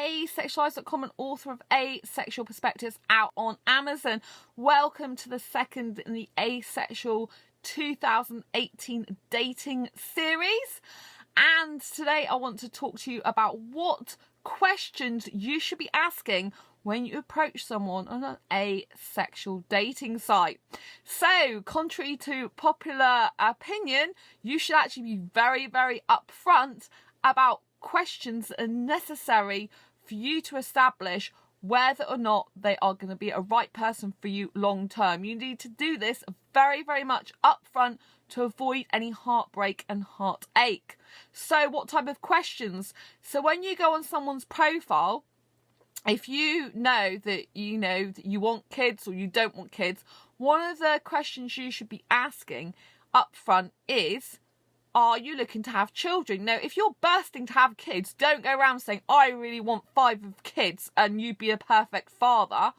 Asexualise.com and author of Asexual Perspectives out on Amazon. Welcome to the second in the Asexual 2018 dating series. And today I want to talk to you about what questions you should be asking when you approach someone on an asexual dating site. So, contrary to popular opinion, you should actually be very, very upfront about questions that are necessary for you to establish whether or not they are going to be a right person for you long term. You need to do this very, very much upfront to avoid any heartbreak and heartache. So what type of questions? So when you go on someone's profile, if you know that you want kids or you don't want kids, one of the questions you should be asking upfront is, are you looking to have children? Now, if you're bursting to have kids, don't go around saying, I really want 5 kids and you'd be a perfect father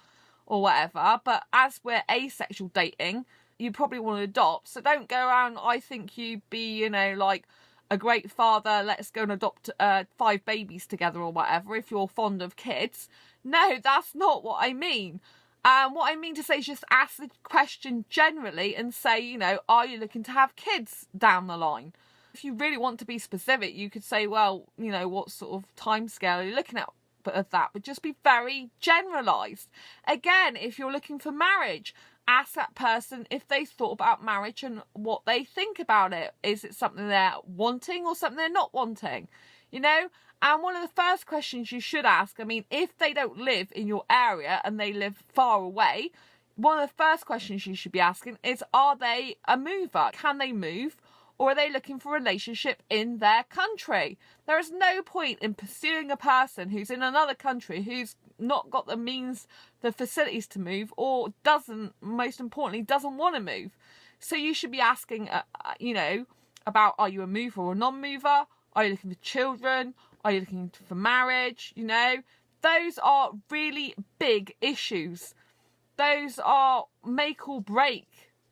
or whatever. But as we're asexual dating, you probably want to adopt. So don't go around, I think you'd be, like a great father, let's go and adopt 5 babies together or whatever if you're fond of kids. No, that's not what I mean. What I mean to say is just ask the question generally and say, are you looking to have kids down the line? If you really want to be specific, you could say, well, what sort of timescale are you looking at of that? But just be very generalised. Again, if you're looking for marriage, ask that person if they thought about marriage and what they think about it. Is it something they're wanting or something they're not wanting? And one of the first questions you should ask, if they don't live in your area and they live far away, one of the first questions you should be asking is, are they a mover? Can they move? Or are they looking for a relationship in their country? There is no point in pursuing a person who's in another country, who's not got the means, the facilities to move, or most importantly, doesn't want to move. So you should be asking, about, are you a mover or a non-mover? Are you looking for children? Are you looking for marriage? Those are really big issues. Those are make or break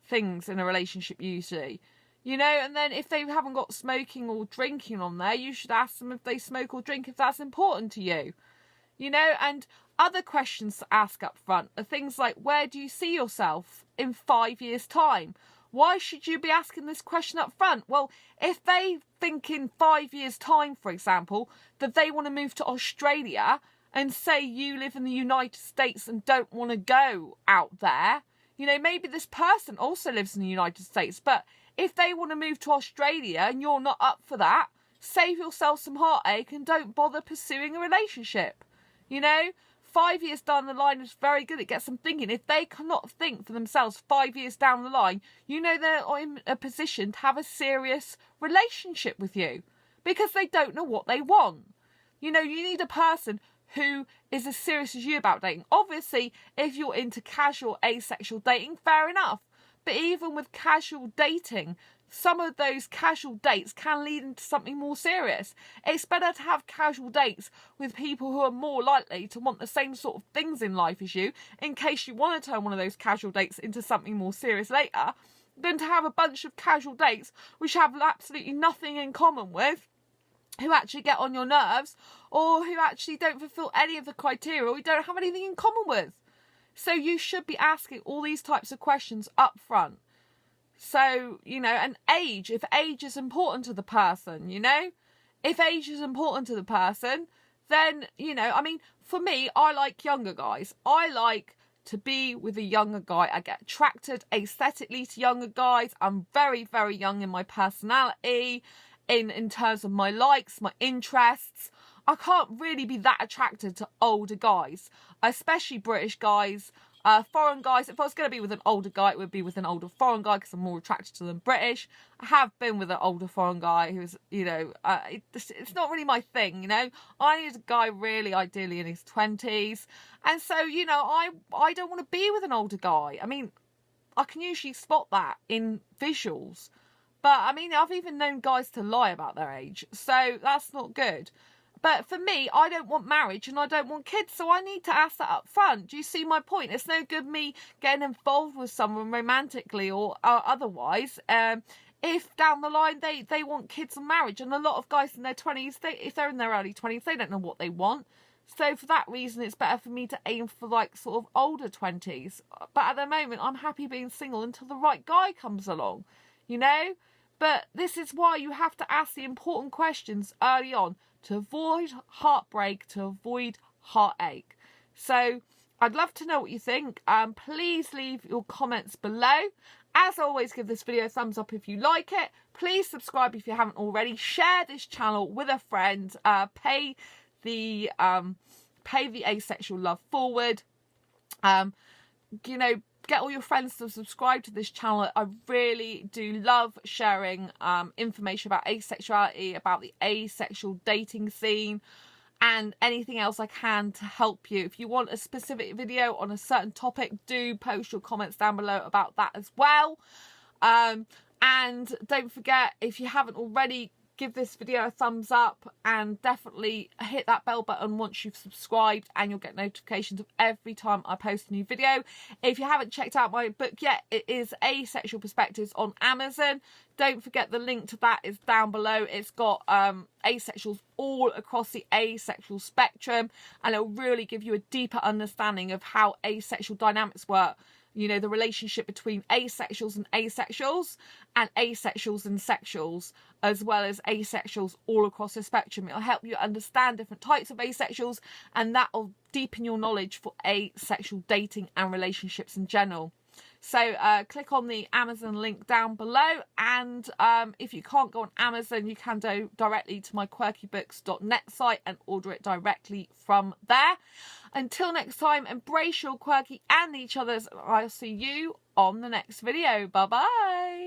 things in a relationship usually. And then if they haven't got smoking or drinking on there, you should ask them if they smoke or drink, if that's important to you. And other questions to ask up front are things like, where do you see yourself in 5 years' time? Why should you be asking this question up front? Well, if they think in 5 years' time, for example, that they want to move to Australia and say you live in the United States and don't want to go out there, maybe this person also lives in the United States, but if they want to move to Australia and you're not up for that, save yourself some heartache and don't bother pursuing a relationship. 5 years down the line is very good. It gets them thinking. If they cannot think for themselves 5 years down the line, they're in a position to have a serious relationship with you because they don't know what they want. You need a person who is as serious as you about dating. Obviously, if you're into casual asexual dating, fair enough. But even with casual dating, some of those casual dates can lead into something more serious. It's better to have casual dates with people who are more likely to want the same sort of things in life as you, in case you want to turn one of those casual dates into something more serious later, than to have a bunch of casual dates which have absolutely nothing in common with, who actually get on your nerves, or who actually don't fulfill any of the criteria, or you don't have anything in common with. So you should be asking all these types of questions up front. So, and age, if age is important to the person, if age is important to the person, then, for me, I like younger guys. I like to be with a younger guy. I get attracted aesthetically to younger guys. I'm very, very young in my personality, in terms of my likes, my interests. I can't really be that attracted to older guys, especially British guys, foreign guys. If I was going to be with an older guy, it would be with an older foreign guy because I'm more attracted to them British. I have been with an older foreign guy who's, it's not really my thing, I need a guy really ideally in his 20s. And so, I don't want to be with an older guy. I can usually spot that in visuals. But, I've even known guys to lie about their age. So that's not good. But for me, I don't want marriage and I don't want kids, so I need to ask that up front. Do you see my point? It's no good me getting involved with someone romantically or otherwise if down the line they want kids and marriage. And a lot of guys in their 20s, if they're in their early 20s, they don't know what they want. So for that reason, it's better for me to aim for like sort of older 20s. But at the moment, I'm happy being single until the right guy comes along, you know? But this is why you have to ask the important questions early on to avoid heartbreak, to avoid heartache. So I'd love to know what you think. Please leave your comments below. As always, give this video a thumbs up if you like it. Please subscribe if you haven't already. Share this channel with a friend. Pay the asexual love forward. You know, get all your friends to subscribe to this channel. I really do love sharing information about asexuality, about the asexual dating scene, and anything else I can to help you. If you want a specific video on a certain topic, do post your comments down below about that as well. And don't forget, if you haven't already, give this video a thumbs up and definitely hit that bell button once you've subscribed, and you'll get notifications of every time I post a new video. If you haven't checked out my book yet, it is Asexual Perspectives on Amazon. Don't forget the link to that is down below. It's got asexuals all across the asexual spectrum, and it'll really give you a deeper understanding of how asexual dynamics work. You know, the relationship between asexuals and asexuals and sexuals, as well as asexuals all across the spectrum. It'll help you understand different types of asexuals, and that'll deepen your knowledge for asexual dating and relationships in general. So click on the Amazon link down below, and if you can't go on Amazon, you can go directly to my quirkybooks.net site and order it directly from there. Until next time, embrace your quirky and each other's. I'll see you on the next video. Bye bye.